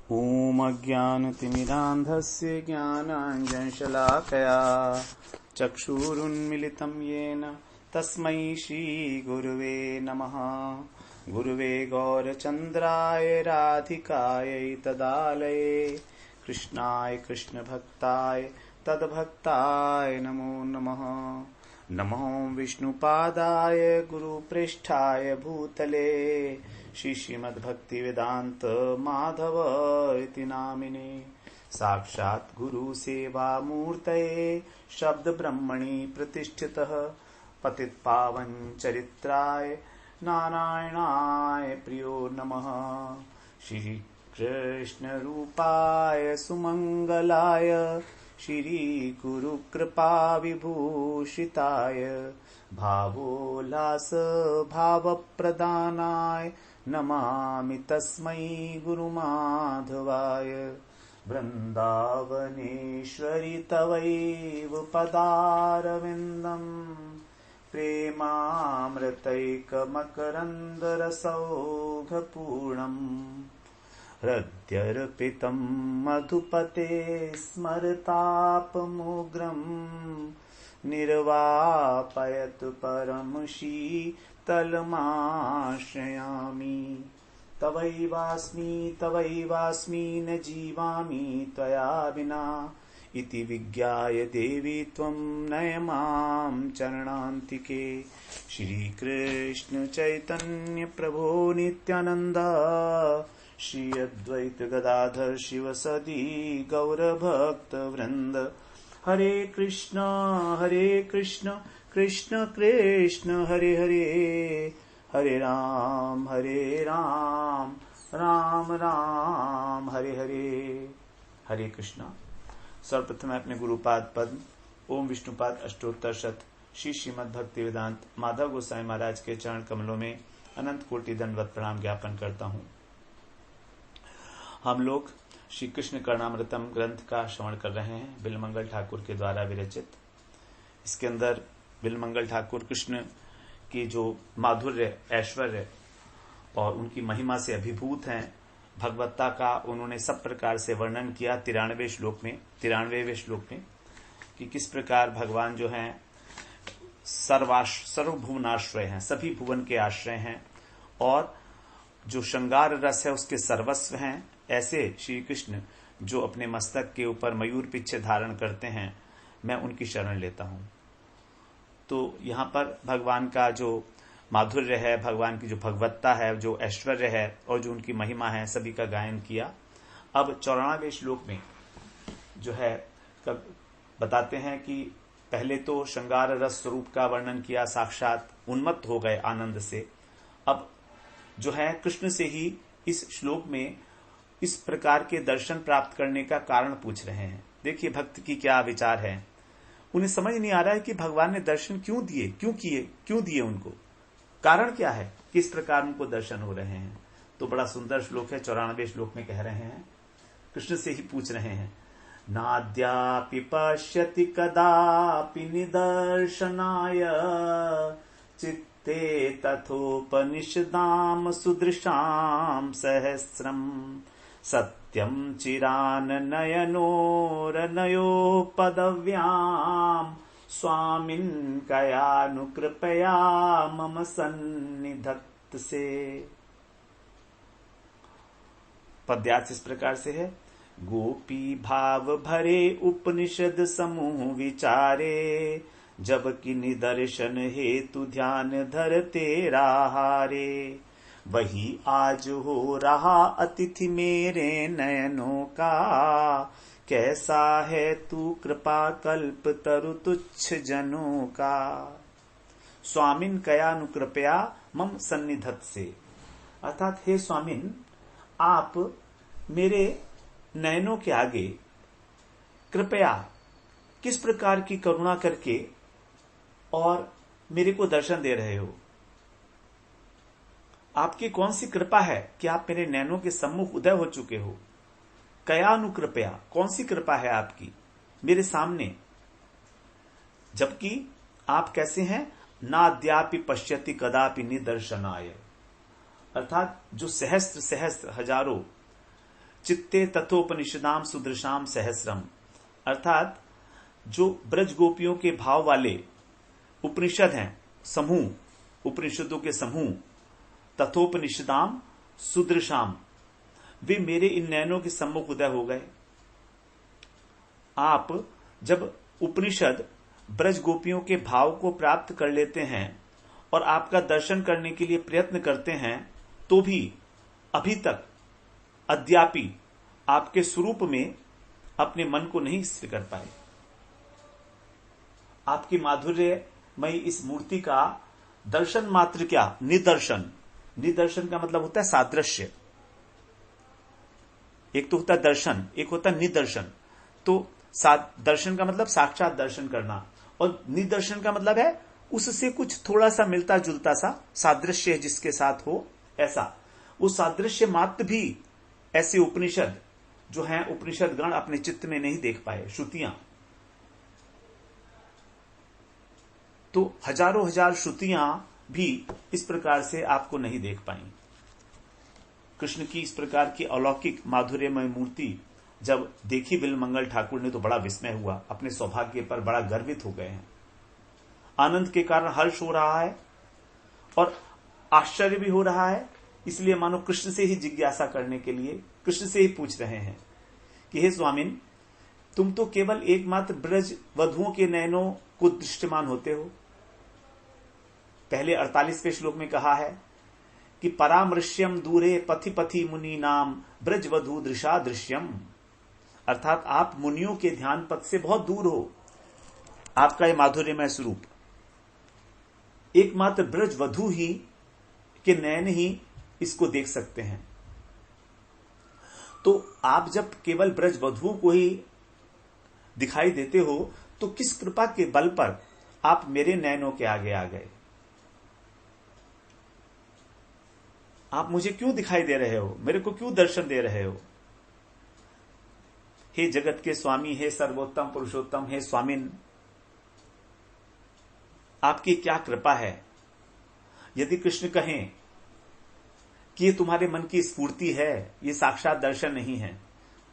ॐ अज्ञानतिमिरान्धस्य ज्ञानाञ्जनशलाकया चक्षुरुन्मिलितं येन तस्मै श्रीगुरुवे नमः। गुरुवे गौरचन्द्राय राधिकायै तदालये कृष्णाय कृष्णभक्ताय तद्भक्ताय नमो नमः। नमो विष्णुपादाय गुरुप्रेष्ठाय भूतले श्रीमद्भक्तिवेदान्त माधव इति नामिने साक्षात् गुरु सेवा मूर्तये शब्द ब्रह्मणि प्रतिष्ठितः पतितपावन चरित्राय नारायणाय प्रियो नमः। श्री कृष्ण रूपाय सुमंगलाय श्री गुरु कृपा विभूषिताय भावोल्लास भाव प्रदानाय नमामि तस्मै गुरुमाधवाय। वृन्दावनेश्वरि तवैव पदारविन्दम् प्रेमामृतैकमकरन्दरसौघपूर्णम् हृद्यर्पितं मधुपते स्मरतापमुग्रम् निर्वापयतु परम शीतलमाश्रयामि। तवैवास्मि न जीवामि त्वया विना इति विज्ञाय देवी त्वं नय मां चरणान्तिके। श्रीकृष्ण चैतन्य प्रभो नित्यानन्द श्री अद्वैत गदाधर शिवसदि गौरभक्तवृन्द। हरे कृष्ण कृष्ण कृष्ण हरे हरे, हरे राम राम राम हरे हरे। हरे कृष्णा। सर्वप्रथम मैं अपने गुरुपाद पद्म ओम विष्णुपाद अष्टोत्तर शत श्री श्रीमद् भक्ति वेदांत माधव गोसाई महाराज के चरण कमलों में अनंत कोटि दंडवत प्रणाम ज्ञापन करता हूँ। हम लोग श्री कृष्ण कर्णामृतम ग्रंथ का श्रवण कर रहे हैं, बिलमंगल ठाकुर के द्वारा विरचित। इसके अंदर बिलमंगल ठाकुर कृष्ण की जो माधुर्य ऐश्वर्य और उनकी महिमा से अभिभूत हैं, भगवत्ता का उन्होंने सब प्रकार से वर्णन किया 93वें श्लोक में कि किस प्रकार भगवान जो हैं सर्वभुवनाश्रय हैं, सभी भुवन के आश्रय हैं और जो श्रृंगार रस है उसके सर्वस्व हैं। ऐसे श्री कृष्ण जो अपने मस्तक के ऊपर मयूर पिच्छे धारण करते हैं, मैं उनकी शरण लेता हूं। तो यहाँ पर भगवान का जो माधुर्य है, भगवान की जो भगवत्ता है, जो ऐश्वर्य है और जो उनकी महिमा है, सभी का गायन किया। अब 94वें श्लोक में जो है बताते हैं कि पहले तो श्रृंगार रस स्वरूप का वर्णन किया, साक्षात उन्मत्त हो गए आनंद से। अब जो है कृष्ण से ही इस श्लोक में इस प्रकार के दर्शन प्राप्त करने का कारण पूछ रहे हैं। देखिए भक्त की क्या विचार है। उन्हें समझ नहीं आ रहा है कि भगवान ने दर्शन क्यों दिए, क्यों दिए उनको, कारण क्या है, किस प्रकार उनको दर्शन हो रहे हैं। तो बड़ा सुंदर श्लोक है, 94वें श्लोक में कह रहे हैं, कृष्ण से ही पूछ रहे हैं। नाद्यापि पश्यति कदापि निदर्शनाय चित्ते तथोपनिषदाम सुदृशाम सहस्रम सत्यम चिराननयनोरनयोपदव्याम स्वामिन् कयानुकृपया मम सन्निधत्त से। पद्यार्थ इस प्रकार से है। गोपी भाव भरे उपनिषद समूह विचारे, जबकि निदर्शन हेतु ध्यान धरते राहारे। वही आज हो रहा अतिथि मेरे नयनों का, कैसा है तू कृपा कल्प तरु तुच्छ जनों का। स्वामिन कयानुकृपया मम सन्निधत से, अर्थात हे स्वामिन, आप मेरे नयनों के आगे कृपया किस प्रकार की करुणा करके और मेरे को दर्शन दे रहे हो। आपकी कौन सी कृपा है कि आप मेरे नैनों के सम्मुख उदय हो चुके हो। कयानुकृपया, कौन सी कृपा है आपकी मेरे सामने, जबकि आप कैसे हैं, नाद्यापि पश्यति कदापि निदर्शनाय, अर्थात जो सहस्त्र सहस्त्र हजारों चित्ते तथोपनिषदाम सुदृशाम सहस्रम, अर्थात जो ब्रज गोपियों के भाव वाले उपनिषद हैं, समूह, उपनिषदों के समूह, तथोपनिषदाम सुदृशाम, वे मेरे इन नयनों के सम्मुख उदय हो गए। आप जब उपनिषद ब्रज गोपियों के भाव को प्राप्त कर लेते हैं और आपका दर्शन करने के लिए प्रयत्न करते हैं, तो भी अभी तक अद्यापि आपके स्वरूप में अपने मन को नहीं स्थिर कर पाए। आपकी माधुर्यमयी इस मूर्ति का दर्शन मात्र क्या, निदर्शन, निदर्शन का मतलब होता है सादृश्य। एक तो होता है दर्शन, एक होता है निदर्शन। तो दर्शन का मतलब साक्षात दर्शन करना, और निदर्शन का मतलब है उससे कुछ थोड़ा सा मिलता जुलता सा सादृश्य जिसके साथ हो, ऐसा। वो सादृश्य मात्र भी ऐसे उपनिषद जो हैं, उपनिषद गण अपने चित्त में नहीं देख पाए, श्रुतियां। तो हजारों हजार श्रुतियां भी इस प्रकार से आपको नहीं देख पाई। कृष्ण की इस प्रकार की अलौकिक माधुर्यमय मूर्ति जब देखी बिल्वमंगल ठाकुर ने तो बड़ा विस्मय हुआ, अपने सौभाग्य पर बड़ा गर्वित हो गए हैं। आनंद के कारण हर्ष हो रहा है और आश्चर्य भी हो रहा है, इसलिए मानो कृष्ण से ही जिज्ञासा करने के लिए कृष्ण से ही पूछ रहे हैं कि हे स्वामिन, तुम तो केवल एकमात्र ब्रज वधुओं के नयनों को दृष्टमान होते हो। पहले 48वें श्लोक में कहा है कि परामृश्यम दूरे पथि पथि मुनि नाम ब्रज वधु दृशा दृश्यम, अर्थात आप मुनियों के ध्यान पथ से बहुत दूर हो। आपका ये माधुर्यमय स्वरूप एकमात्र ब्रज वधु ही के नयन ही इसको देख सकते हैं। तो आप जब केवल ब्रज वधुओं को ही दिखाई देते हो, तो किस कृपा के बल पर आप मेरे नयनों के आगे आ गए? आप मुझे क्यों दिखाई दे रहे हो? मेरे को क्यों दर्शन दे रहे हो? हे जगत के स्वामी, हे सर्वोत्तम पुरुषोत्तम, हे स्वामिन, आपकी क्या कृपा है। यदि कृष्ण कहें कि ये तुम्हारे मन की स्फूर्ति है, ये साक्षात दर्शन नहीं है,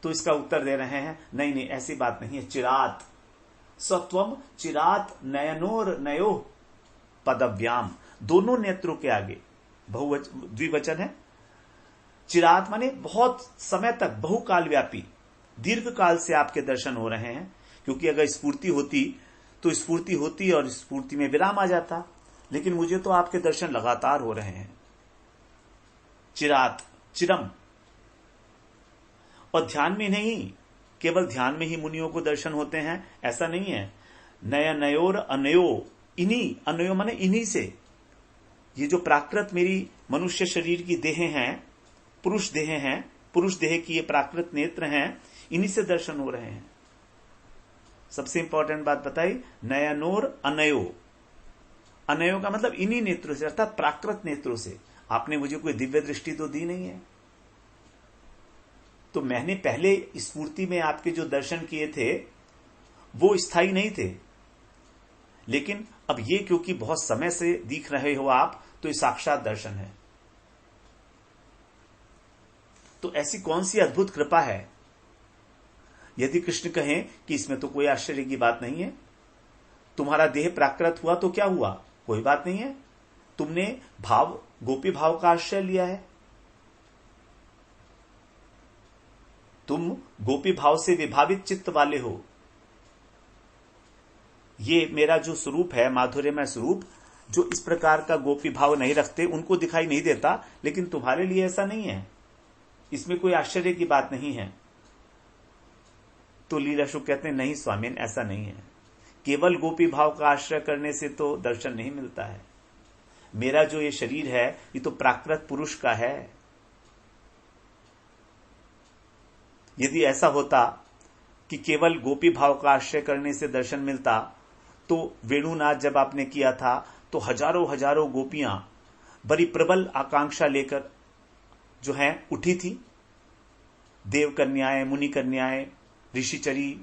तो इसका उत्तर दे रहे हैं नहीं नहीं, ऐसी बात नहीं है। चिरात सत्वम चिरात नयनोर नयो पदव्याम, दोनों नेत्रों के आगे द्विवचन है। चिरात माने बहुत समय तक, बहुकाल व्यापी, दीर्घ काल से आपके दर्शन हो रहे हैं। क्योंकि अगर स्फूर्ति होती तो स्फूर्ति होती और स्फूर्ति में विराम आ जाता, लेकिन मुझे तो आपके दर्शन लगातार हो रहे हैं। चिरात, चिरम। और ध्यान में नहीं, केवल ध्यान में ही मुनियों को दर्शन होते हैं ऐसा नहीं है। नय नयोर अनयो, इन्हीं, अनयो माने इन्हीं से, ये जो प्राकृत मेरी मनुष्य शरीर की देह हैं, पुरुष देह हैं, पुरुष देह की ये प्राकृत नेत्र हैं, इन्हीं से दर्शन हो रहे हैं। सबसे इंपॉर्टेंट बात बताई, नयनोर अनयो। अनयो का मतलब इन्हीं नेत्रों से, अर्थात प्राकृत नेत्रों से। आपने मुझे कोई दिव्य दृष्टि तो दी नहीं है। तो मैंने पहले स्फूर्ति में आपके जो दर्शन किए थे वो स्थायी नहीं थे, लेकिन अब ये क्योंकि बहुत समय से दिख रहे हो आप, तो ये साक्षात दर्शन है। तो ऐसी कौन सी अद्भुत कृपा है। यदि कृष्ण कहें कि इसमें तो कोई आश्चर्य की बात नहीं है, तुम्हारा देह प्राकृत हुआ तो क्या हुआ, कोई बात नहीं है, तुमने भाव, गोपी भाव का आश्रय लिया है, तुम गोपी भाव से विभावित चित्त वाले हो। ये मेरा जो स्वरूप है, माधुर्यमय स्वरूप, जो इस प्रकार का गोपी भाव नहीं रखते उनको दिखाई नहीं देता, लेकिन तुम्हारे लिए ऐसा नहीं है, इसमें कोई आश्चर्य की बात नहीं है। तो लीलाशुक कहते हैं नहीं स्वामीन, ऐसा नहीं है, केवल गोपी भाव का आश्रय करने से तो दर्शन नहीं मिलता है। मेरा जो ये शरीर है ये तो प्राकृत पुरुष का है। यदि ऐसा होता कि केवल गोपी भाव का आश्रय करने से दर्शन मिलता, तो वेणुनाथ जब आपने किया था तो हजारों हजारों गोपियां बड़ी प्रबल आकांक्षा लेकर जो है उठी थी, देव कन्याएं, मुनि कन्याएं, ऋषिचरी,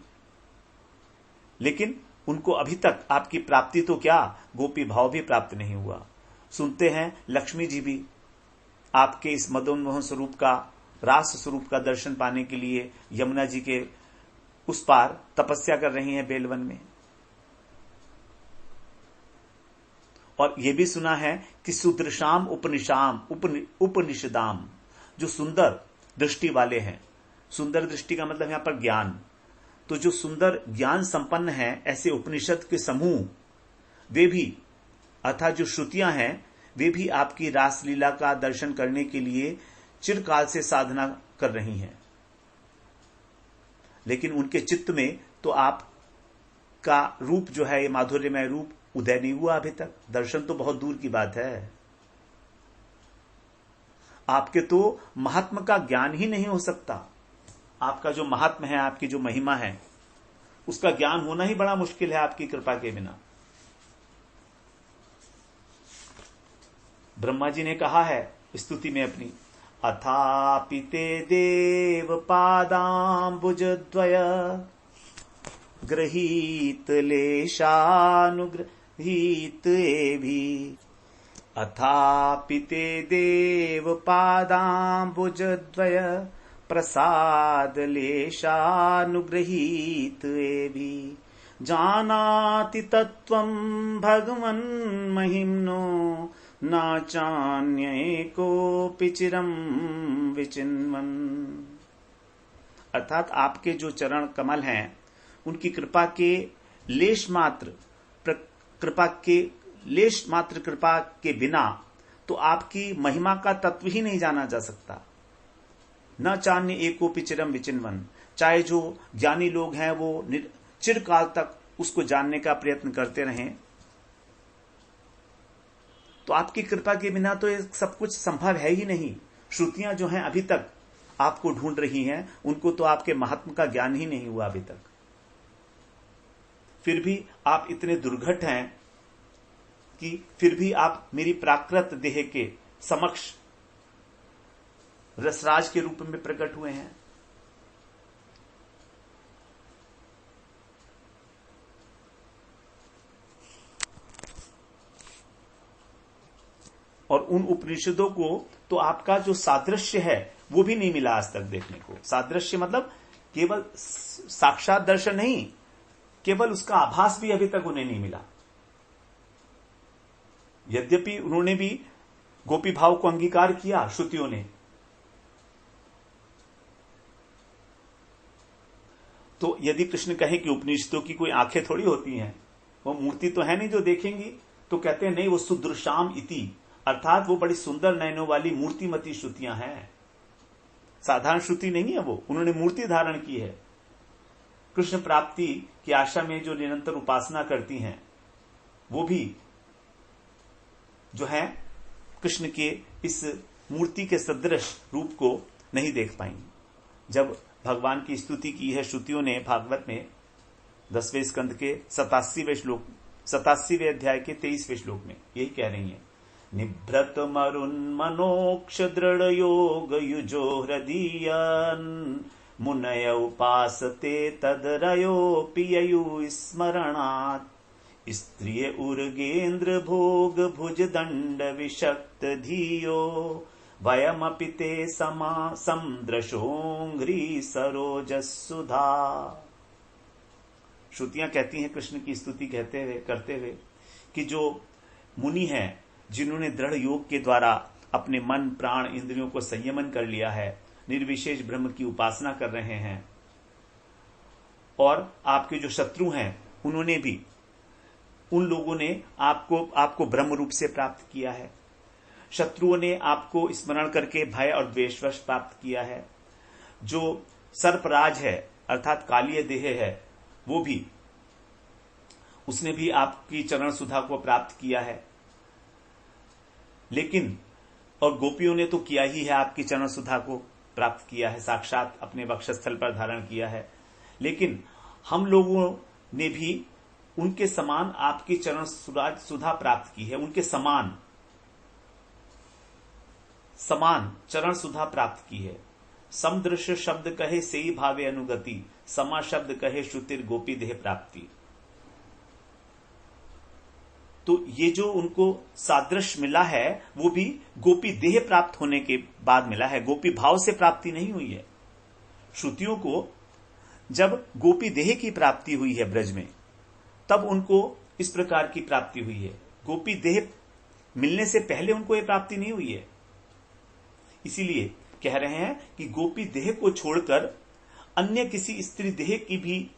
लेकिन उनको अभी तक आपकी प्राप्ति तो क्या, गोपी भाव भी प्राप्त नहीं हुआ। सुनते हैं लक्ष्मी जी भी आपके इस मदोन्मोहन स्वरूप का रास स्वरूप का दर्शन पाने के लिए यमुना जी के उस पार तपस्या कर रही हैं बेलवन में। और यह भी सुना है कि सुदृशाम उपनिषदाम, जो सुंदर दृष्टि वाले हैं, सुंदर दृष्टि का मतलब यहां पर ज्ञान, तो जो सुंदर ज्ञान संपन्न है ऐसे उपनिषद के समूह, वे भी अर्थात जो श्रुतियां हैं वे भी आपकी रासलीला का दर्शन करने के लिए चिरकाल से साधना कर रही हैं, लेकिन उनके चित्त में तो आपका रूप जो है, ये माधुर्यमय रूप उदय नहीं हुआ अभी तक। दर्शन तो बहुत दूर की बात है। आपके तो महात्मा का ज्ञान ही नहीं हो सकता। आपका जो महात्मा है, आपकी जो महिमा है, उसका ज्ञान होना ही बड़ा मुश्किल है आपकी कृपा के बिना। ब्रह्मा जी ने कहा है स्तुति में अपनी, अथापि ते देव पादाम्बुजद्वय गृहीत लेशानुगृहीत एभि। अथापि ते देव पादाम्बुजद्वय प्रसाद लेशानुगृहीत एभि। जानाति तत्त्वं भगवन् महिम्नो न चान्येकोऽपि चिरं विचिन्वन्। अर्थात आपके जो चरण कमल हैं, उनकी कृपा के लेश मात्र कृपा के बिना तो आपकी महिमा का तत्व ही नहीं जाना जा सकता। न चान्य एकोऽपि चिरं विचिन्वन्, चाहे जो ज्ञानी लोग हैं वो चिरकाल तक उसको जानने का प्रयत्न करते रहें, तो आपकी कृपा के बिना तो ये सब कुछ संभव है ही नहीं। श्रुतियां जो हैं अभी तक आपको ढूंढ रही हैं, उनको तो आपके महात्मा का ज्ञान ही नहीं हुआ अभी तक। फिर भी आप इतने दुर्घट हैं कि फिर भी आप मेरी प्राकृत देह के समक्ष रसराज के रूप में प्रकट हुए हैं। और उन उपनिषदों को तो आपका जो सादृश्य है वो भी नहीं मिला आज तक देखने को। सादृश्य मतलब केवल साक्षात दर्शन नहीं, केवल उसका आभास भी अभी तक उन्हें नहीं मिला। यद्यपि उन्होंने भी गोपी भाव को अंगीकार किया श्रुतियों ने, तो यदि कृष्ण कहे कि उपनिषदों की कोई आंखें थोड़ी होती हैं, वो मूर्ति तो है नहीं जो देखेंगी, तो कहते हैं नहीं, वो सुदृशाम इति, अर्थात वो बड़ी सुंदर नयनों वाली मूर्तिमती श्रुतियां हैं। साधारण श्रुति नहीं है वो, उन्होंने मूर्ति धारण की है। कृष्ण प्राप्ति की आशा में जो निरंतर उपासना करती हैं, वो भी जो है कृष्ण के इस मूर्ति के सदृश रूप को नहीं देख पाएंगे। जब भगवान की स्तुति की है श्रुतियों ने भागवत में 10वें स्कंद के 87वें अध्याय के 23वें श्लोक में यही कह रही है, निभृत मरुन्मनोक्ष दृढ़ योग युजो हृदीयन् मुनय उपासते तदरयोऽपि ययु स्मरणात् स्त्रिय उर्गेन्द्र भोग भुज दंड विशक्त धियो वयमपि ते समदृशोंघ्रि सरोजसुधा। श्रुतियां कहती हैं कृष्ण की स्तुति करते हुए कि जो मुनि हैं, जिन्होंने दृढ़ योग के द्वारा अपने मन प्राण इंद्रियों को संयमन कर लिया है, निर्विशेष ब्रह्म की उपासना कर रहे हैं, और आपके जो शत्रु हैं उन्होंने भी, उन लोगों ने आपको ब्रह्म रूप से प्राप्त किया है। शत्रुओं ने आपको स्मरण करके भय और द्वेषवश प्राप्त किया है। जो सर्पराज है अर्थात कालीय देह है, वो भी, उसने भी आपकी चरण सुधा को प्राप्त किया है। लेकिन और गोपियों ने तो किया ही है, आपकी चरण सुधा को प्राप्त किया है, साक्षात अपने वक्षस्थल पर धारण किया है। लेकिन हम लोगों ने भी उनके समान आपकी चरण सुधा प्राप्त की है, उनके समान चरण सुधा प्राप्त की है। समदृश्य शब्द कहे सेई भावे अनुगति, समा शब्द कहे श्रुतिर गोपी देह प्राप्ति। तो ये जो उनको सादृश्य मिला है वो भी गोपी देह प्राप्त होने के बाद मिला है, गोपी भाव से प्राप्ति नहीं हुई है। श्रुतियों को जब गोपी देह की प्राप्ति हुई है ब्रज में, तब उनको इस प्रकार की प्राप्ति हुई है। गोपी देह मिलने से पहले उनको ये प्राप्ति नहीं हुई है। इसीलिए कह रहे हैं कि गोपी देह को छोड़कर अन्य किसी स्त्री देह की भी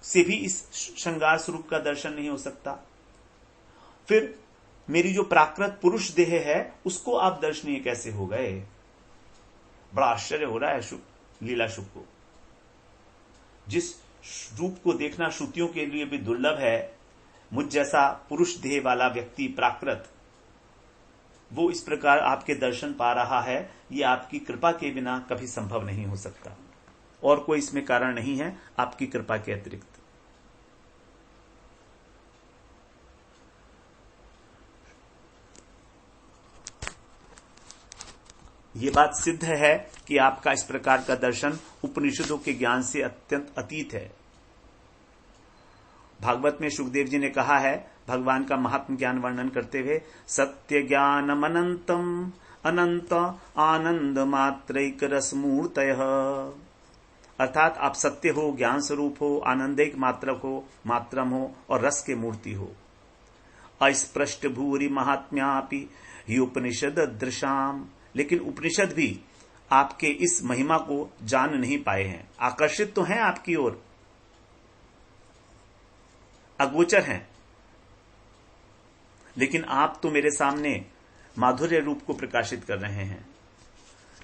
से भी इस श्रृंगार स्वरूप का दर्शन नहीं हो सकता। फिर मेरी जो प्राकृत पुरुष देह है उसको आप दर्शनीय कैसे हो गए? बड़ा आश्चर्य हो रहा है लीला शुक को। जिस रूप को देखना श्रुतियों के लिए भी दुर्लभ है, मुझ जैसा पुरुष देह वाला व्यक्ति प्राकृत, वो इस प्रकार आपके दर्शन पा रहा है, ये आपकी कृपा के बिना कभी संभव नहीं हो सकता। और कोई इसमें कारण नहीं है आपकी कृपा के अतिरिक्त। ये बात सिद्ध है कि आपका इस प्रकार का दर्शन उपनिषदों के ज्ञान से अत्यंत अतीत है। भागवत में शुकदेव जी ने कहा है, भगवान का महात्म ज्ञान वर्णन करते हुए, सत्य ज्ञानम अनंतम अनंत आनंद मात्रैक रसमूर्तयः, अर्थात आप सत्य हो, ज्ञान स्वरूप हो, आनंदिक मात्रक हो, मात्रम हो और रस के मूर्ति हो। अस्पृष्ट भूरि महात्म्यापि ही उपनिषद दृशाम, लेकिन उपनिषद भी आपके इस महिमा को जान नहीं पाए हैं। आकर्षित तो हैं आपकी ओर, अगोचर हैं, लेकिन आप तो मेरे सामने माधुर्य रूप को प्रकाशित कर रहे हैं।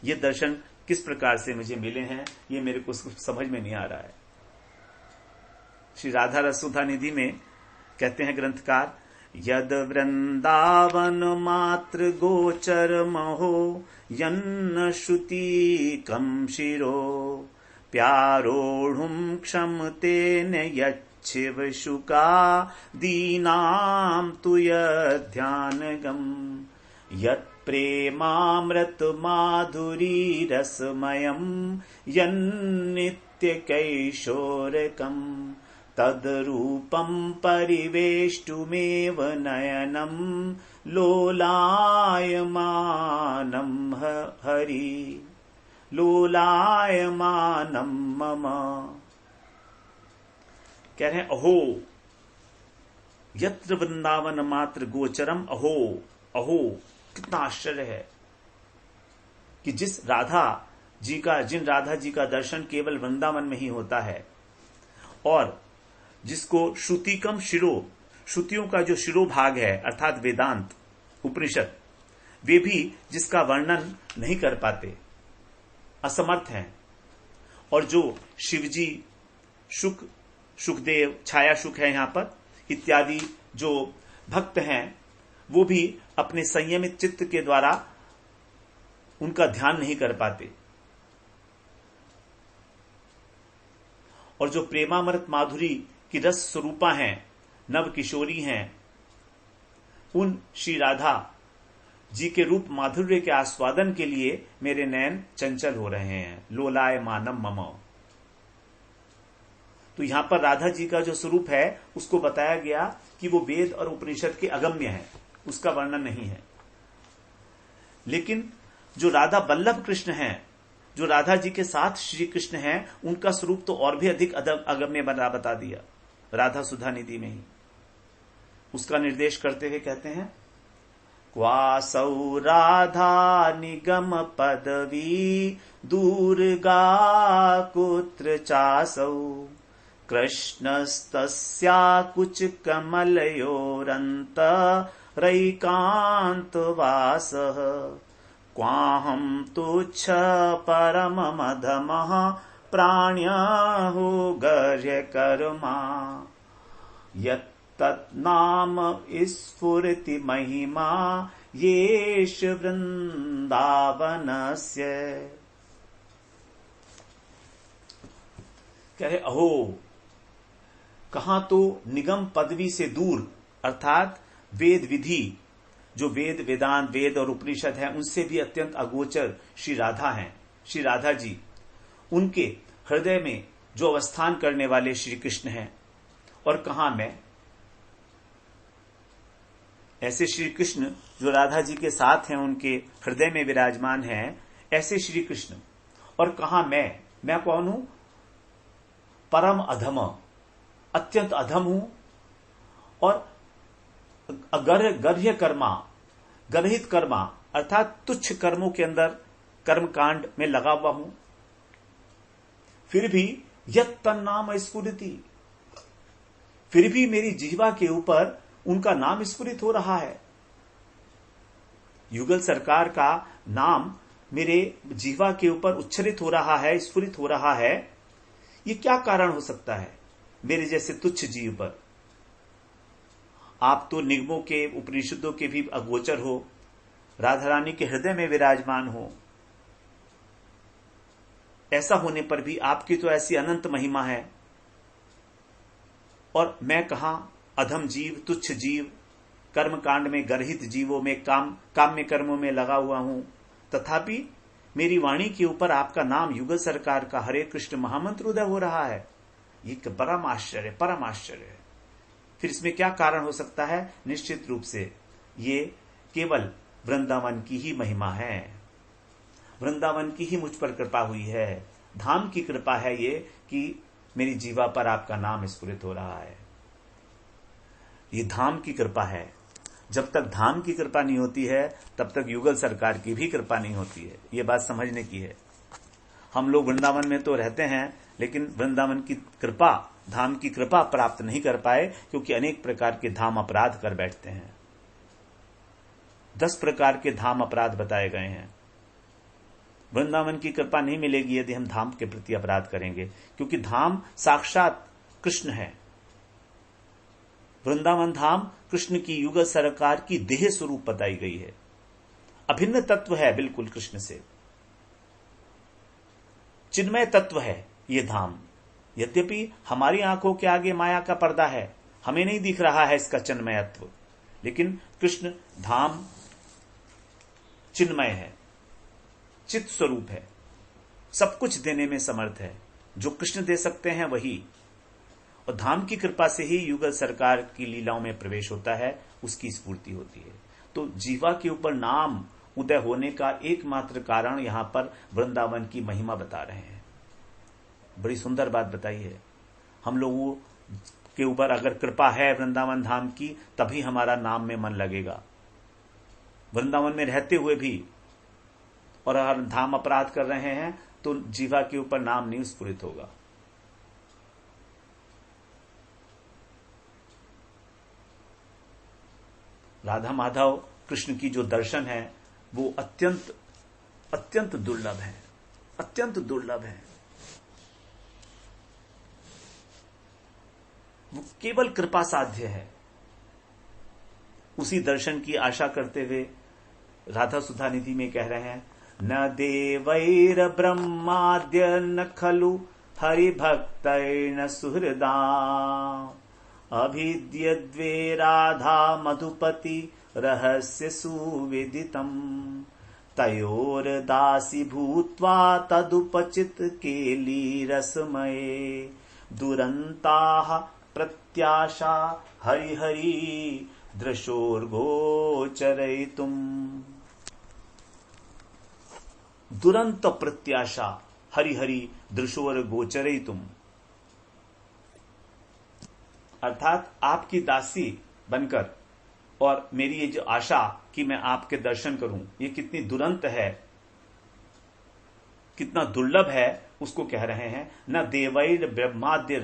ये दर्शन किस प्रकार से मुझे मिले हैं ये मेरे को समझ में नहीं आ रहा है। श्री राधा रसुधा निधि में कहते हैं ग्रंथकार, यद वृंदावन मात्र गोचर महो यन्न श्रुति कम शिरो प्यारोढ़ुम क्षमते न यच्छिव शुका दीनाम तु यध्यानगम यत् प्रेमामृत माधुरी रसमयम यन्नित्य कैशोरकम तद्रूपम परिवेष्टुमेव नयनम लोलायमानम हरि लोलायमानम मम। कह रहे हैं, अहो यत्र वृंदावन मात्र गोचरम, अहो अहो, कितना आश्चर्य है कि जिन राधा जी का दर्शन केवल वृंदावन में ही होता है, और जिसको श्रुतिकम शिरो, श्रुतियों का जो शिरोभाग है अर्थात वेदांत उपनिषद, वे भी जिसका वर्णन नहीं कर पाते, असमर्थ हैं। और जो शिवजी, शुकदेव, छाया शुक है यहां पर इत्यादि जो भक्त हैं, वो भी अपने संयमित चित्त के द्वारा उनका ध्यान नहीं कर पाते। और जो प्रेमामृत माधुरी की रस स्वरूपा हैं, नव किशोरी हैं, उन श्री राधा जी के रूप माधुर्य के आस्वादन के लिए मेरे नयन चंचल हो रहे हैं। लोलाय मानम मम। तो यहां पर राधा जी का जो स्वरूप है उसको बताया गया कि वो वेद और उपनिषद के अगम्य है, उसका वर्णन नहीं है। लेकिन जो राधा बल्लभ कृष्ण हैं, जो राधा जी के साथ श्री कृष्ण हैं, उनका स्वरूप तो और भी अधिक अगम्य बता दिया राधा सुधा निधि में ही। उसका निर्देश करते हुए कहते हैं, क्वासौ राधा निगम पदवी दूर्गा कुत्र चासौ कृष्णस्तस्या कुच कमलयोरन्त रैकांत वासः क्वाहं तुच्छ परम मधमः प्राण्यो गर्य कर्मा यत्तन्नाम स्फुरति महिमा येष वृंदावनस्य। कह रहे, अहो कहां तो निगम पदवी से दूर अर्थात वेद विधि, जो वेदांत वेद और उपनिषद है, उनसे भी अत्यंत अगोचर श्री राधा हैं, श्री राधा जी। उनके हृदय में जो अवस्थान करने वाले श्री कृष्ण हैं, और कहां मैं। ऐसे श्री कृष्ण जो राधा जी के साथ हैं, उनके हृदय में विराजमान हैं, ऐसे श्री कृष्ण। और कहा मैं कौन हूं? परम अधम, अत्यंत अधम हूं और गर्ह्य कर्मा, गर्हित कर्मा अर्थात तुच्छ कर्मों के अंदर कर्मकांड में लगा हुआ हूं। फिर भी यत् तन्नाम स्फुरति, फिर भी मेरी जीवा के ऊपर उनका नाम स्फुरित हो रहा है। युगल सरकार का नाम मेरे जीवा के ऊपर उच्चरित हो रहा है, स्फुरित हो रहा है। ये क्या कारण हो सकता है मेरे जैसे तुच्छ जीव पर? आप तो निगमों के, उपनिषदों के भी अगोचर हो, राधा रानी के हृदय में विराजमान हो। ऐसा होने पर भी आपकी तो ऐसी अनंत महिमा है, और मैं कहां अधम जीव, तुच्छ जीव, कर्मकांड में गर्हित जीवों में, काम्य कर्मों में लगा हुआ हूं। तथापि मेरी वाणी के ऊपर आपका नाम, युगल सरकार का हरे कृष्ण महामंत्र उदय हो रहा है। ये परम आश्चर्य, परम आश्चर्य है। फिर इसमें क्या कारण हो सकता है? निश्चित रूप से ये केवल वृंदावन की ही महिमा है, वृंदावन की ही मुझ पर कृपा हुई है, धाम की कृपा है ये कि मेरी जीवा पर आपका नाम स्फुरित हो रहा है। ये धाम की कृपा है। जब तक धाम की कृपा नहीं होती है, तब तक युगल सरकार की भी कृपा नहीं होती है। ये बात समझने की है। हम लोग वृंदावन में तो रहते हैं, लेकिन वृंदावन की कृपा, धाम की कृपा प्राप्त नहीं कर पाए, क्योंकि अनेक प्रकार के धाम अपराध कर बैठते हैं। 10 प्रकार के धाम अपराध बताए गए हैं। वृंदावन की कृपा नहीं मिलेगी यदि हम धाम के प्रति अपराध करेंगे, क्योंकि धाम साक्षात कृष्ण है। वृंदावन धाम कृष्ण की युगल सरकार की देह स्वरूप बताई गई है, अभिन्न तत्व है बिल्कुल कृष्ण से, चिन्मय तत्व है ये धाम। यद्यपि हमारी आंखों के आगे माया का पर्दा है, हमें नहीं दिख रहा है इसका चिन्मयत्व, लेकिन कृष्ण धाम चिन्मय है, चित स्वरूप है, सब कुछ देने में समर्थ है। जो कृष्ण दे सकते हैं वही, और धाम की कृपा से ही युगल सरकार की लीलाओं में प्रवेश होता है, उसकी स्फूर्ति होती है। तो जीवा के ऊपर नाम उदय होने का एकमात्र कारण यहां पर वृंदावन की महिमा बता रहे हैं। बड़ी सुंदर बात बताई है। हम लोगों के ऊपर अगर कृपा है वृंदावन धाम की, तभी हमारा नाम में मन लगेगा। वृंदावन में रहते हुए भी और अगर धाम अपराध कर रहे हैं तो जीवा के ऊपर नाम नहीं स्फुरित होगा। राधा माधव कृष्ण की जो दर्शन है वो अत्यंत अत्यंत दुर्लभ है, अत्यंत दुर्लभ है। वो केवल कृपा साध्य है। उसी दर्शन की आशा करते हुए राधा सुधा निधि में कह रहे हैं, न देवैर ब्रह्माद्य न खलु हरिभक्तैर्न सुहृदा अभिद्यद्वे राधा मधुपति रहस्य सुविदितम् तयोर्दासी भूत्वा तदुपचित केली रसमये दुरन्ताः प्रत्याशा हरिहरि दृशोर्गोचरयितुम्। दुरंत प्रत्याशा हरिहरि दृशोर्गोचरयितुम्, अर्थात आपकी दासी बनकर और मेरी ये जो आशा कि मैं आपके दर्शन करूं, ये कितनी दुरंत है, कितना दुर्लभ है, उसको कह रहे हैं। न देवैर ब्रह्माद्य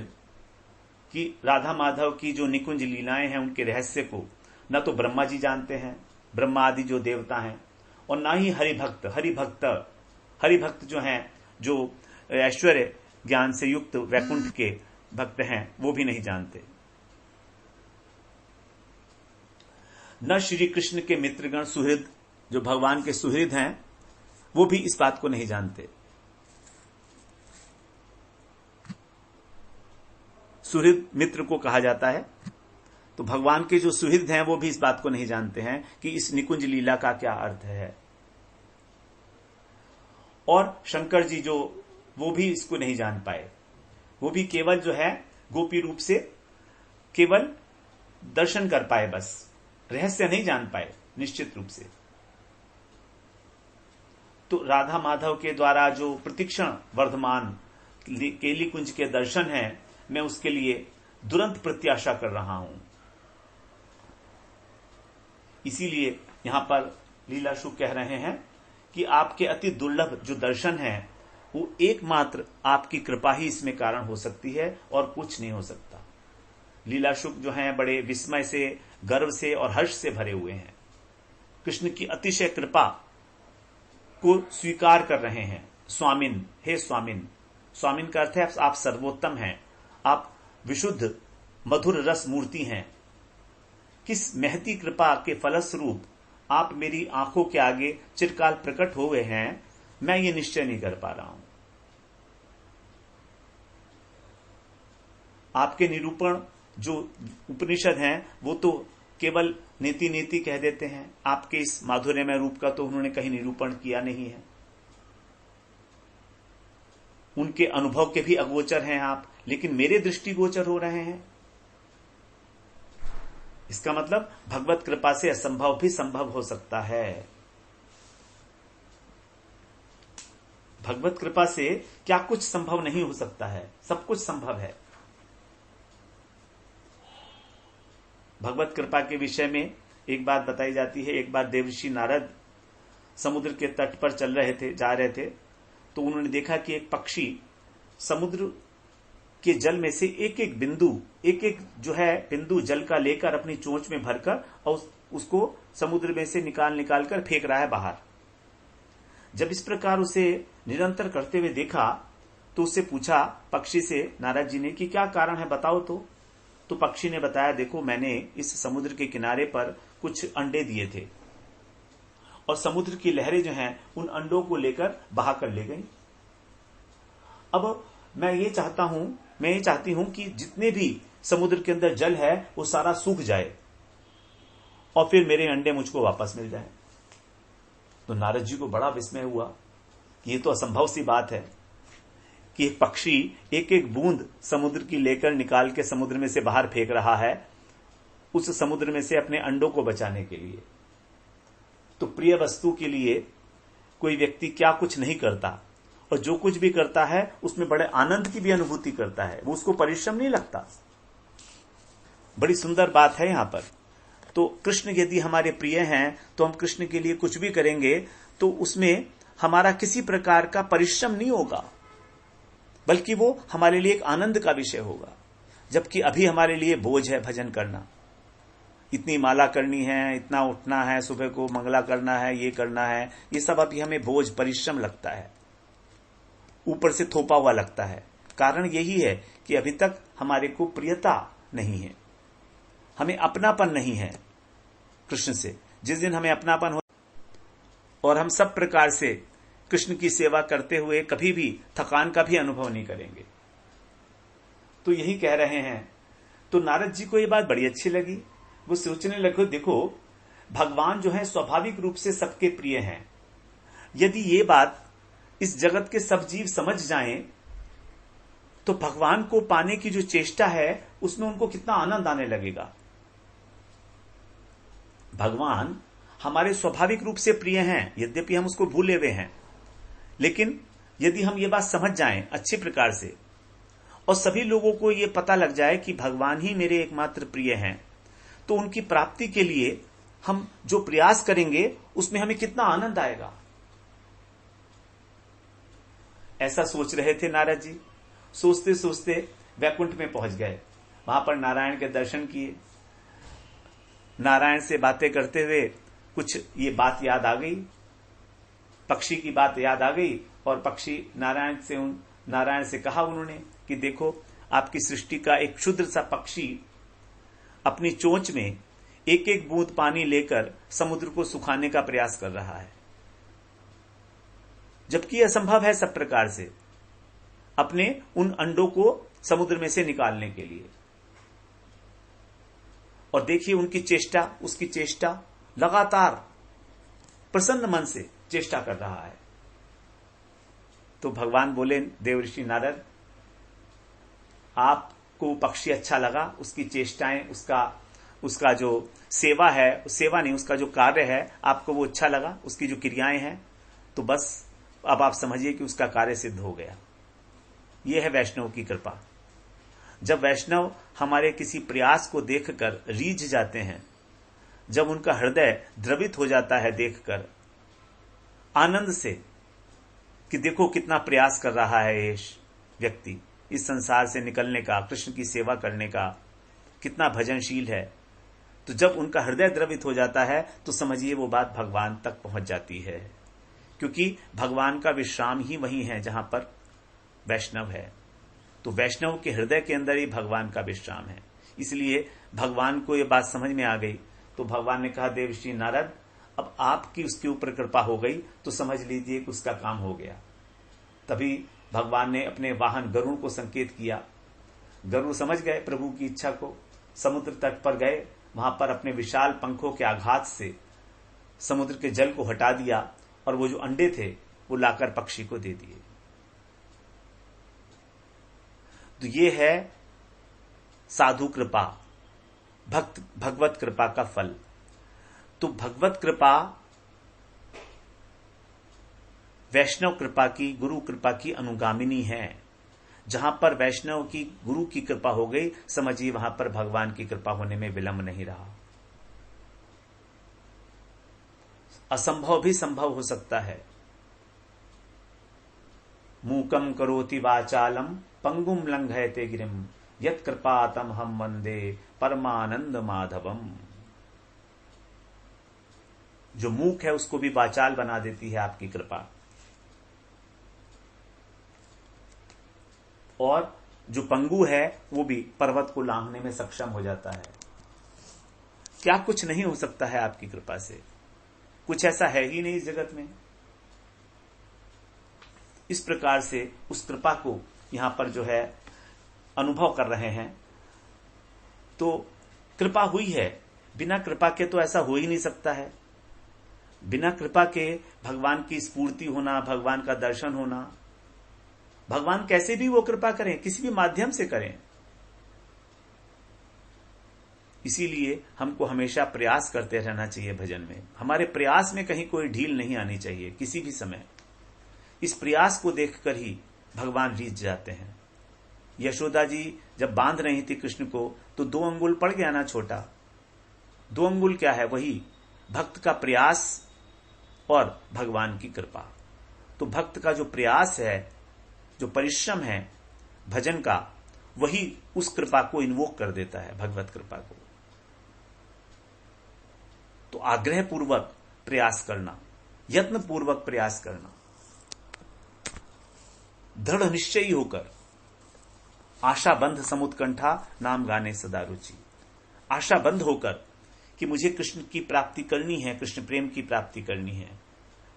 की राधा माधव की जो निकुंज लीलाएं हैं उनके रहस्य को न तो ब्रह्मा जी जानते हैं, ब्रह्मा आदि जो देवता हैं, और ना ही हरिभक्त जो हैं, जो ऐश्वर्य ज्ञान से युक्त वैकुंठ के भक्त हैं, वो भी नहीं जानते। न श्री कृष्ण के मित्रगण सुहृद, जो भगवान के सुहृद हैं, वो भी इस बात को नहीं जानते। सुहृद मित्र को कहा जाता है, तो भगवान के जो सुहृद हैं वो भी इस बात को नहीं जानते हैं कि इस निकुंज लीला का क्या अर्थ है। और शंकर जी जो, वो भी इसको नहीं जान पाए। वो भी केवल जो है गोपी रूप से केवल दर्शन कर पाए बस, रहस्य नहीं जान पाए निश्चित रूप से। तो राधा माधव के द्वारा जो प्रतिक्षण वर्धमान केली कुंज के दर्शन है, मैं उसके लिए तुरंत प्रत्याशा कर रहा हूं। इसीलिए यहां पर लीलाशु कह रहे हैं कि आपके अति दुर्लभ जो दर्शन है वो एकमात्र आपकी कृपा ही इसमें कारण हो सकती है और कुछ नहीं हो सकता। लीलाशुक जो हैं बड़े विस्मय से, गर्व से और हर्ष से भरे हुए हैं। कृष्ण की अतिशय कृपा को स्वीकार कर रहे हैं। स्वामिन, हे स्वामिन। स्वामिन का अर्थ है आप सर्वोत्तम हैं, आप विशुद्ध मधुर रस मूर्ति हैं। किस महती कृपा के फलस्वरूप आप मेरी आंखों के आगे चिरकाल प्रकट हो गए हैं, मैं ये निश्चय नहीं कर पा रहा हूं। आपके निरूपण जो उपनिषद हैं वो तो केवल नीति नीति कह देते हैं, आपके इस माधुर्यमय रूप का तो उन्होंने कहीं निरूपण किया नहीं है। उनके अनुभव के भी अगोचर हैं आप, लेकिन मेरे दृष्टिगोचर हो रहे हैं। इसका मतलब भगवत कृपा से असंभव भी संभव हो सकता है। भगवत कृपा से क्या कुछ संभव नहीं हो सकता है, सब कुछ संभव है। भगवत कृपा के विषय में एक बात बताई जाती है। एक बार देवर्षि नारद समुद्र के तट पर चल रहे थे, जा रहे थे, तो उन्होंने देखा कि एक पक्षी समुद्र के जल में से एक एक बिंदु जल का लेकर अपनी चोंच में भरकर और उसको समुद्र में से निकाल कर फेंक रहा है बाहर। जब इस प्रकार उसे निरंतर करते हुए देखा तो उससे पूछा पक्षी से नारद जी ने कि क्या कारण है, बताओ। तो पक्षी ने बताया, देखो मैंने इस समुद्र के किनारे पर कुछ अंडे दिए थे और समुद्र की लहरें जो हैं उन अंडों को लेकर बहा कर ले गई। अब मैं ये चाहती हूं कि जितने भी समुद्र के अंदर जल है वो सारा सूख जाए और फिर मेरे अंडे मुझको वापस मिल जाए। तो नारद जी को बड़ा विस्मय हुआ कि ये तो असंभव सी बात है कि एक पक्षी एक एक बूंद समुद्र की लेकर निकाल के समुद्र में से बाहर फेंक रहा है, उस समुद्र में से अपने अंडों को बचाने के लिए। तो प्रिय वस्तु के लिए कोई व्यक्ति क्या कुछ नहीं करता, और जो कुछ भी करता है उसमें बड़े आनंद की भी अनुभूति करता है, वो उसको परिश्रम नहीं लगता। बड़ी सुंदर बात है यहां पर। तो कृष्ण यदि हमारे प्रिय हैं तो हम कृष्ण के लिए कुछ भी करेंगे तो उसमें हमारा किसी प्रकार का परिश्रम नहीं होगा, बल्कि वो हमारे लिए एक आनंद का विषय होगा। जबकि अभी हमारे लिए बोझ है भजन करना, इतनी माला करनी है, इतना उठना है, सुबह को मंगला करना है, ये करना है, ये सब अभी हमें बोझ परिश्रम लगता है, ऊपर से थोपा हुआ लगता है। कारण यही है कि अभी तक हमारे को प्रियता नहीं है, हमें अपनापन नहीं है कृष्ण से। जिस दिन हमें अपनापन हो और हम सब प्रकार से कृष्ण की सेवा करते हुए कभी भी थकान का भी अनुभव नहीं करेंगे। तो यही कह रहे हैं। तो नारद जी को ये बात बड़ी अच्छी लगी। वो सोचने लगे, देखो भगवान जो है स्वाभाविक रूप से सबके प्रिय हैं। यदि ये बात इस जगत के सब जीव समझ जाएं तो भगवान को पाने की जो चेष्टा है उसमें उनको कितना आनंद आने लगेगा। भगवान हमारे स्वाभाविक रूप से प्रिय हैं, यद्यपि हम उसको भूले हुए हैं, लेकिन यदि हम ये बात समझ जाएं अच्छी प्रकार से और सभी लोगों को ये पता लग जाए कि भगवान ही मेरे एकमात्र प्रिय हैं, तो उनकी प्राप्ति के लिए हम जो प्रयास करेंगे उसमें हमें कितना आनंद आएगा। ऐसा सोच रहे थे नारद जी। सोचते सोचते वैकुंठ में पहुंच गए। वहां पर नारायण के दर्शन किए। नारायण से बातें करते हुए कुछ ये बात याद आ गई, पक्षी की बात याद आ गई, और पक्षी नारायण से कहा उन्होंने कि देखो आपकी सृष्टि का एक क्षुद्र सा पक्षी अपनी चोंच में एक एक बूंद पानी लेकर समुद्र को सुखाने का प्रयास कर रहा है, जबकि असंभव है सब प्रकार से अपने उन अंडों को समुद्र में से निकालने के लिए। और देखिए उनकी चेष्टा, उसकी चेष्टा लगातार प्रसन्न मन से चेष्टा कर रहा है। तो भगवान बोले, देवर्षि नारद आपको पक्षी अच्छा लगा, उसकी चेष्टाएं, उसका उसका जो सेवा है, सेवा नहीं, उसका जो कार्य है आपको वो अच्छा लगा, उसकी जो क्रियाएं हैं, तो बस अब आप समझिए कि उसका कार्य सिद्ध हो गया। यह है वैष्णव की कृपा। जब वैष्णव हमारे किसी प्रयास को देखकर रीझ जाते हैं, जब उनका हृदय द्रवित हो जाता है देखकर आनंद से कि देखो कितना प्रयास कर रहा है ये व्यक्ति इस संसार से निकलने का, कृष्ण की सेवा करने का, कितना भजनशील है, तो जब उनका हृदय द्रवित हो जाता है तो समझिए वो बात भगवान तक पहुंच जाती है, क्योंकि भगवान का विश्राम ही वही है जहां पर वैष्णव है। तो वैष्णव के हृदय के अंदर ही भगवान का विश्राम है। इसलिए भगवान को ये बात समझ में आ गई, तो भगवान ने कहा, देवर्षि नारद, अब आपकी उसके ऊपर कृपा हो गई तो समझ लीजिए कि उसका काम हो गया। तभी भगवान ने अपने वाहन गरुड़ को संकेत किया। गरुड़ समझ गए प्रभु की इच्छा को, समुद्र तट पर गए, वहां पर अपने विशाल पंखों के आघात से समुद्र के जल को हटा दिया और वो जो अंडे थे वो लाकर पक्षी को दे दिए। तो ये है साधु कृपा, भगवत कृपा का फल। तो भगवत कृपा वैष्णव कृपा की, गुरु कृपा की अनुगामिनी है। जहां पर वैष्णव की, गुरु की कृपा हो गई, समझिए वहां पर भगवान की कृपा होने में विलंब नहीं रहा। असंभव भी संभव हो सकता है। मूकम करोति वाचालम पंगुम लंघयते गिरिम यत् कृपातम हम वंदे परमानंद माधवम। जो मूक है उसको भी वाचाल बना देती है आपकी कृपा, और जो पंगु है वो भी पर्वत को लांघने में सक्षम हो जाता है। क्या कुछ नहीं हो सकता है आपकी कृपा से? कुछ ऐसा है ही नहीं इस जगत में। इस प्रकार से उस कृपा को यहां पर जो है अनुभव कर रहे हैं। तो कृपा हुई है, बिना कृपा के तो ऐसा हो ही नहीं सकता है। बिना कृपा के भगवान की स्फूर्ति होना, भगवान का दर्शन होना, भगवान कैसे भी वो कृपा करें, किसी भी माध्यम से करें। इसीलिए हमको हमेशा प्रयास करते रहना चाहिए भजन में। हमारे प्रयास में कहीं कोई ढील नहीं आनी चाहिए किसी भी समय। इस प्रयास को देखकर ही भगवान रीझ जाते हैं। यशोदा जी जब बांध रही थी कृष्ण को, तो 2 अंगुल पड़ गया ना छोटा। 2 अंगुल क्या है? वही भक्त का प्रयास और भगवान की कृपा। तो भक्त का जो प्रयास है, जो परिश्रम है भजन का, वही उस कृपा को इन्वोक कर देता है, भगवत कृपा को। तो आग्रह पूर्वक प्रयास करना, यत्न पूर्वक प्रयास करना, दृढ़ निश्चयी होकर, आशाबंध समुत्कंठा नाम गाने सदा रुचि। आशाबंध होकर कि मुझे कृष्ण की प्राप्ति करनी है, कृष्ण प्रेम की प्राप्ति करनी है,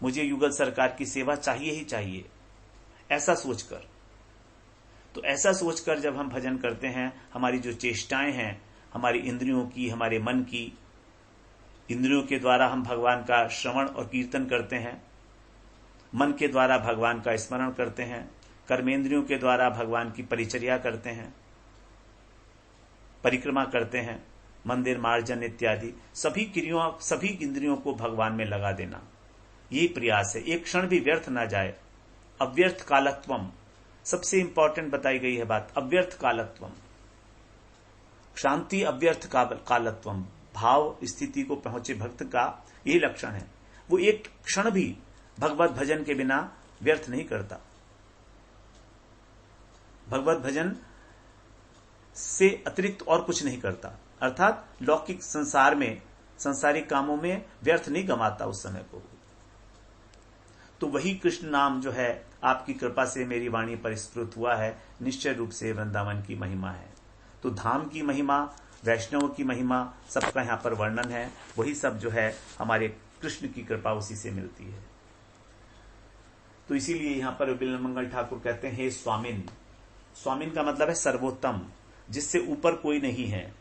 मुझे युगल सरकार की सेवा चाहिए ही चाहिए, ऐसा सोचकर। तो ऐसा सोचकर जब हम भजन करते हैं, हमारी जो चेष्टाएं हैं, हमारी इंद्रियों की, हमारे मन की, इंद्रियों के द्वारा हम भगवान का श्रवण और कीर्तन करते हैं, मन के द्वारा भगवान का स्मरण करते हैं, कर्मेंद्रियों के द्वारा भगवान की परिचर्या करते हैं, परिक्रमा करते हैं, मंदिर मार्जन इत्यादि सभी क्रियाओं, सभी इंद्रियों को भगवान में लगा देना, यही प्रयास है। एक क्षण भी व्यर्थ ना जाए। अव्यर्थ कालत्वम, सबसे इंपॉर्टेंट बताई गई है बात, अव्यर्थ कालत्वम। शांति अव्यर्थ कालत्वम, भाव स्थिति को पहुंचे भक्त का यही लक्षण है। वो एक क्षण भी भगवत भजन के बिना व्यर्थ नहीं करता। भगवत भजन से अतिरिक्त और कुछ नहीं करता, अर्थात लौकिक संसार में, संसारिक कामों में व्यर्थ नहीं गंवाता उस समय को। तो वही कृष्ण नाम जो है आपकी कृपा से मेरी वाणी पर स्फुरित हुआ है, निश्चय रूप से वृंदावन की महिमा है। तो धाम की महिमा, वैष्णव की महिमा, सबका यहां पर वर्णन है। वही सब जो है हमारे कृष्ण की कृपा उसी से मिलती है। तो इसीलिए यहां पर बिल्वमंगल ठाकुर कहते हैं, हे स्वामिन। स्वामिन का मतलब है सर्वोत्तम, जिससे ऊपर कोई नहीं है,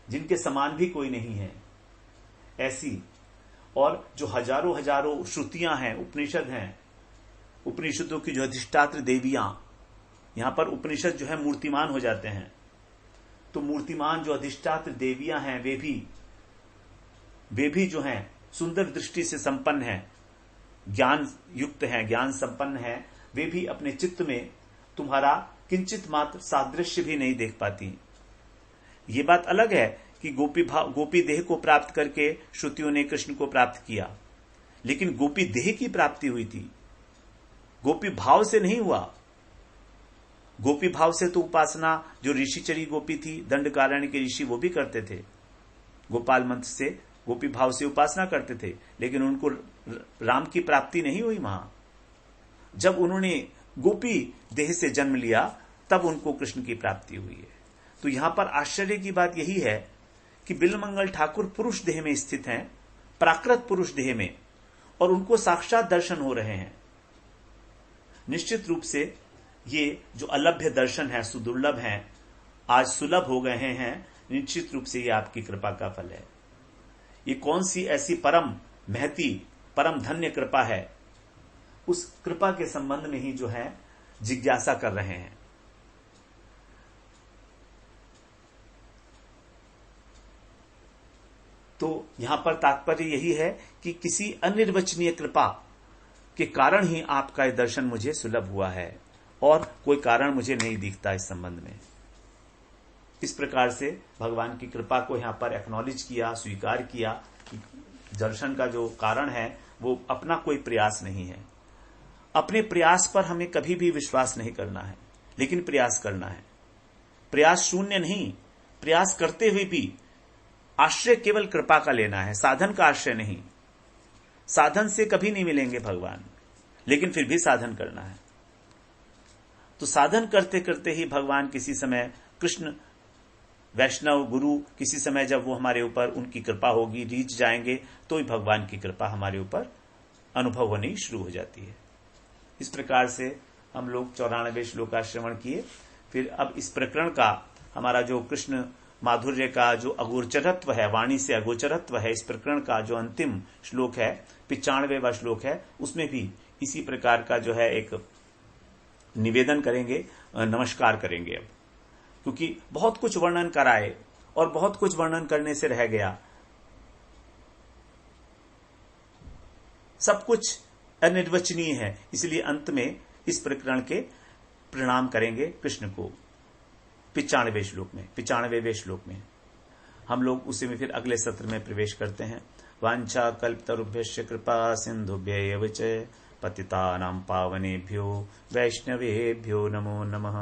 जिनके समान भी कोई नहीं है, ऐसी। और जो हजारों हजारों श्रुतियां हैं, उपनिषद हैं, उपनिषदों की जो अधिष्ठात्र देवियां, यहां पर उपनिषद जो है मूर्तिमान हो जाते हैं। तो मूर्तिमान जो अधिष्ठात्र देवियां हैं वे भी जो हैं सुंदर दृष्टि से संपन्न हैं, ज्ञान युक्त हैं, ज्ञान संपन्न हैं, वे भी अपने चित्त में तुम्हारा किंचित मात्र सादृश्य भी नहीं देख पाती। ये बात अलग है कि गोपी देह को प्राप्त करके श्रुतियों ने कृष्ण को प्राप्त किया, लेकिन गोपी देह की प्राप्ति हुई थी, गोपी भाव से नहीं हुआ। गोपी भाव से तो उपासना जो ऋषिचरी गोपी थी, दंडकारण्य के ऋषि, वो भी करते थे, गोपाल मंत्र से गोपी भाव से उपासना करते थे, लेकिन उनको राम की प्राप्ति नहीं हुई। वहां जब उन्होंने गोपी देह से जन्म लिया तब उनको कृष्ण की प्राप्ति हुई है। तो यहां पर आश्चर्य की बात यही है कि बिल्वमंगल ठाकुर पुरुष देह में स्थित हैं, प्राकृत पुरुष देह में, और उनको साक्षात दर्शन हो रहे हैं। निश्चित रूप से ये जो अलभ्य दर्शन है, सुदुर्लभ हैं, आज सुलभ हो गए हैं, निश्चित रूप से ये आपकी कृपा का फल है। ये कौन सी ऐसी परम महती, परम धन्य कृपा है, उस कृपा के संबंध में ही जो है जिज्ञासा कर रहे हैं। तो यहां पर तात्पर्य यही है कि किसी अनिर्वचनीय कृपा के कारण ही आपका ये दर्शन मुझे सुलभ हुआ है, और कोई कारण मुझे नहीं दिखता इस संबंध में। इस प्रकार से भगवान की कृपा को यहां पर एक्नॉलेज किया, स्वीकार किया कि दर्शन का जो कारण है वो अपना कोई प्रयास नहीं है। अपने प्रयास पर हमें कभी भी विश्वास नहीं करना है, लेकिन प्रयास करना है। प्रयास शून्य नहीं, प्रयास करते हुए भी आश्रय केवल कृपा का लेना है, साधन का आश्रय नहीं। साधन से कभी नहीं मिलेंगे भगवान, लेकिन फिर भी साधन करना है। तो साधन करते करते ही भगवान किसी समय, कृष्ण वैष्णव गुरु किसी समय जब वो हमारे ऊपर उनकी कृपा होगी, रीच जाएंगे, तो ही भगवान की कृपा हमारे ऊपर अनुभव होनी शुरू हो जाती है। इस प्रकार से हम लोग 94 श्लोक का श्रवण किए। फिर अब इस प्रकरण का हमारा जो कृष्ण माधुर्य का जो अगोचरत्व है, वाणी से अगोचरत्व है, इस प्रकरण का जो अंतिम श्लोक है, 95वां श्लोक है, उसमें भी इसी प्रकार का जो है एक निवेदन करेंगे, नमस्कार करेंगे। अब क्योंकि बहुत कुछ वर्णन कराए और बहुत कुछ वर्णन करने से रह गया, सब कुछ अनिर्वचनीय है, इसलिए अंत में इस प्रकरण के प्रणाम करेंगे कृष्ण को। 95वें श्लोक में हम लोग उसी में फिर अगले सत्र में प्रवेश करते हैं। वांछा कल्पतरुभ्यश्च कृपा सिंधुभ्यैव च पतितानां पावनेभ्यो वैष्णवेभ्यो नमो नमः।